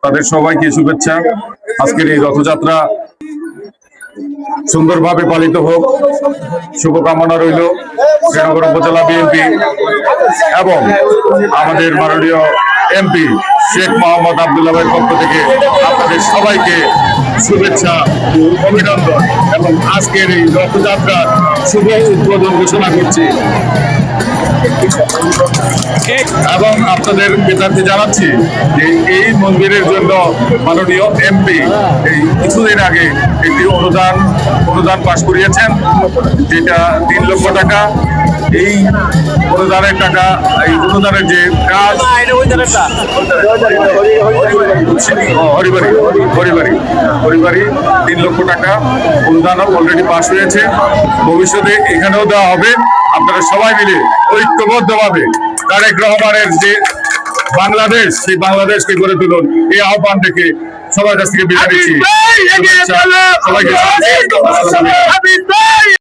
তাদের সবাইকে শুভেচ্ছা। আজকের এই রথযাত্রা সুন্দরভাবে পালিত হোক, শুভকামনা রইল শ্রীনগর উপজেলা বিএনপি এবং আমাদের মাননীয় এমপি শেখ মোহাম্মদ আব্দুল্লাহ ভাইয়ের পক্ষ থেকে আপনাদের সবাইকে শুভেচ্ছা, অভিনন্দন এবং আজকের এই রথযাত্রার শুভ উদ্বোধন ঘোষণা করছি এবং আপনাদের কৃতজ্ঞতা জানাচ্ছি যে এই মন্দিরের জন্য মাননীয় এমপি এই কিছুদিন আগে একটি অনুদান পাশ করিয়েছেন, যেটা 3 লক্ষ টাকা। এই অনুদানের টাকা, এই অনুদানের যে কাজ হরিবাড়ি 3 লক্ষ টাকা অনুদান অলরেডি পাশ হয়েছে। ভবিষ্যতে এখানেও দেওয়া হবে। আপনারা সবাই মিলে ঐক্যবদ্ধভাবে তারেক রহমানের যে বাংলাদেশ, সেই বাংলাদেশকে গড়ে তুলুন, এই আহ্বান থেকে সবার কাছ থেকে বিদায় নিচ্ছি। সবাইকে